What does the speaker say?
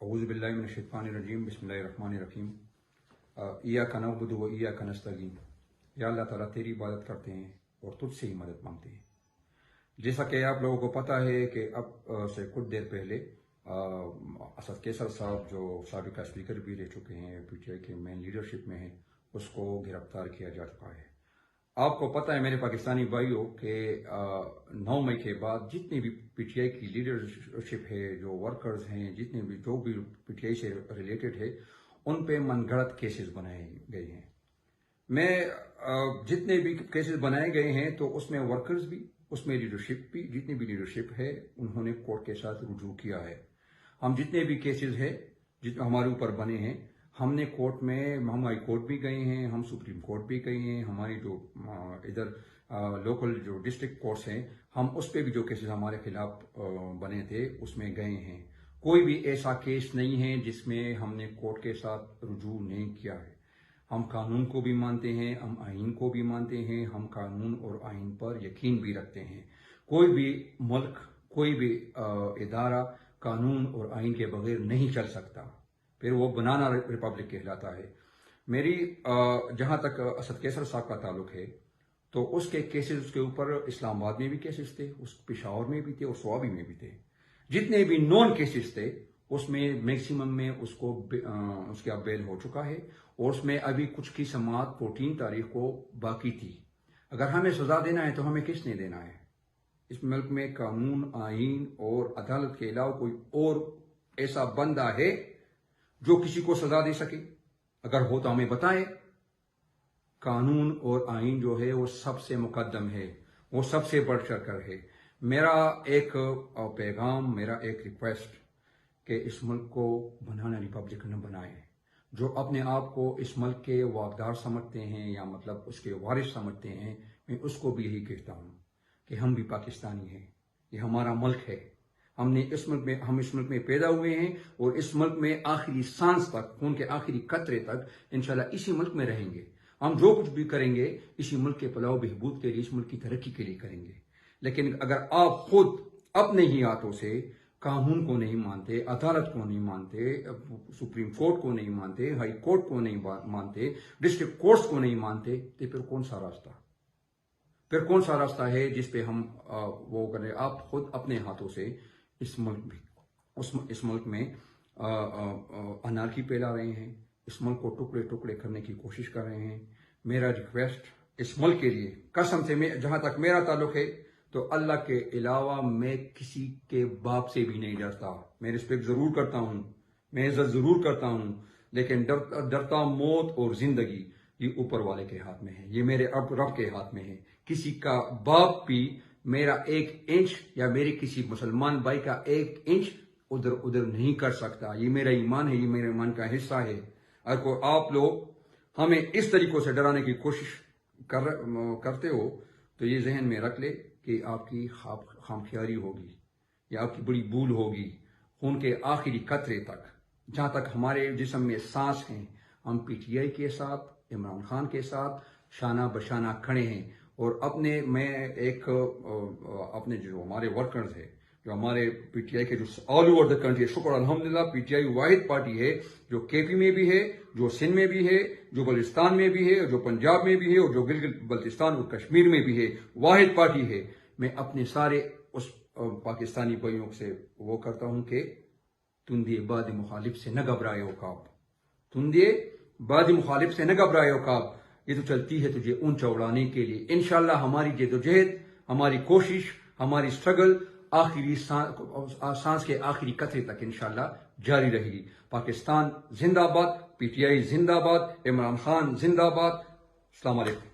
अऊज़ु बिल्लाहि मिनश्शैतानिर्रजीम बिस्मिल्लाहिर्रहमानिर्रहीम। इय्याका नअबुदु व इय्याका नस्तईन। या अल्लाह ताला तेरी इबादत करते हैं और तुझसे ही मदद मांगते हैं। जैसा कि आप लोगों को पता है कि अब से कुछ देर पहले असद कैसर साहब जो साबिका स्पीकर भी रह चुके हैं, पीटीआई के मेन लीडरशिप में हैं, उसको गिरफ्तार किया जा चुका है। आपको पता है मेरे पाकिस्तानी भाइयों के 9 मई के बाद जितनी भी पीटीआई की लीडरशिप है, जो वर्कर्स हैं, जितने भी जो भी पीटीआई से रिलेटेड है, उन पे मनगढ़ंत केसेस बनाए गए हैं। मैं जितने भी केसेस बनाए गए हैं तो उसमें वर्कर्स भी, उसमें लीडरशिप भी, जितनी भी लीडरशिप है उन्होंने कोर्ट के साथ रुजू किया है। हम जितने भी केसेस है जितने हमारे ऊपर बने हैं, हमने कोर्ट में, हम हाई कोर्ट भी गए हैं, हम सुप्रीम कोर्ट भी गए हैं, हमारी जो इधर लोकल जो डिस्ट्रिक्ट कोर्ट्स हैं, हम उस पर भी जो केसेस हमारे खिलाफ बने थे उसमें गए हैं। कोई भी ऐसा केस नहीं है जिसमें हमने कोर्ट के साथ रुजू नहीं किया है। हम कानून को भी मानते हैं, हम आइन को भी मानते हैं, हम कानून और आइन पर यकीन भी रखते हैं। कोई भी मुल्क, कोई भी इदारा कानून और आइन के बगैर नहीं चल सकता, फिर वो बनाना रिपब्लिक कहलाता है। मेरी जहां तक असद कैसर साहब का ताल्लुक है तो उसके केसेस, उसके ऊपर इस्लामाबाद में भी केसेस थे, उस पेशावर में भी थे और स्वाबी में भी थे। जितने भी नॉन केसेस थे उसमें मैक्सिमम में उसको उसके अब बेल हो चुका है और उसमें अभी कुछ की समाअत 14 तारीख को बाकी थी। अगर हमें सजा देना है तो हमें किसने देना है? इस मुल्क में कानून, आइन और अदालत के अलावा कोई और ऐसा बंदा है जो किसी को सजा दे सके? अगर हो तो हमें बताएं। कानून और आइन जो है वो सबसे मुकद्दम है, वो सबसे बढ़ चढ़ कर है। मेरा एक पैगाम, मेरा एक रिक्वेस्ट कि इस मुल्क को बनाना रिपब्लिक न बनाए। जो अपने आप को इस मुल्क के वाकदार समझते हैं या मतलब उसके वारिस समझते हैं, मैं उसको भी यही कहता हूँ कि हम भी पाकिस्तानी हैं, ये हमारा मुल्क है। हम इस मुल्क में पैदा हुए हैं और इस मुल्क में आखिरी सांस तक, खून के आखिरी कतरे तक इंशाल्लाह इसी मुल्क में रहेंगे। हम जो कुछ भी करेंगे इसी मुल्क के फलाह बहबूद के लिए, इस मुल्क की तरक्की के लिए करेंगे। लेकिन अगर आप खुद अपने ही हाथों से कानून को नहीं मानते, अदालत को नहीं मानते, सुप्रीम कोर्ट को नहीं मानते, हाई कोर्ट को नहीं मानते, डिस्ट्रिक्ट कोर्ट्स को नहीं मानते, तो फिर कौन सा रास्ता, फिर कौन सा रास्ता है जिस पे हम वो करें? आप खुद अपने हाथों से इस मुल्क में अनारकी फैला रहे हैं, इस मुल्क को टुकड़े टुकड़े करने की कोशिश कर रहे हैं। मेरा रिक्वेस्ट इस मुल्क के लिए, कसम से, मैं जहां तक मेरा ताल्लुक है तो अल्लाह के अलावा मैं किसी के बाप से भी नहीं डरता। मैं रिस्पेक्ट जरूर करता हूं, मैं इज्जत जरूर करता हूं, लेकिन डरता मौत और जिंदगी ये ऊपर वाले के हाथ में है, ये मेरे रब के हाथ में है। किसी का बाप भी मेरा 1 इंच या मेरे किसी मुसलमान भाई का 1 इंच उधर उधर नहीं कर सकता। ये मेरा ईमान है, ये मेरे ईमान का हिस्सा है। अगर आप लोग हमें इस तरीकों से डराने की कोशिश करते हो तो ये जहन में रख ले कि आपकी खामख्यारी होगी या आपकी बड़ी भूल होगी। खून के आखिरी कतरे तक, जहां तक हमारे जिस्म में सांस है, हम पीटीआई के साथ, इमरान खान के साथ शाना बशाना खड़े हैं। और मैं एक अपने जो हमारे वर्कर्स है, जो हमारे पीटीआई के जो ऑल ओवर द कंट्री, शुक्र अल्हम्दुलिल्लाह पीटीआई वाहिद पार्टी है जो केपी में भी है, जो सिंध में भी है, जो बलूचिस्तान में भी है, जो पंजाब में भी है और जो गिलगित बल्तिस्तान और कश्मीर में भी है, वाहिद पार्टी है। मैं अपने सारे उस पाकिस्तानी भाइयों से वो करता हूं कि तुंदिए बाद मुखालिफ से न घबराए औकाब, तुंदिए बाद मुखालिफ से न घबराए औकाब। ये तो चलती है तुझे ऊंचा उड़ाने के लिए। इंशाल्लाह हमारी जद्दोजहद, हमारी कोशिश, हमारी स्ट्रगल आखिरी सांस के आखिरी कतरे तक इंशाल्लाह जारी रहेगी। पाकिस्तान जिंदाबाद, पीटीआई जिंदाबाद, इमरान खान जिंदाबाद। अस्सलाम वालेकुम।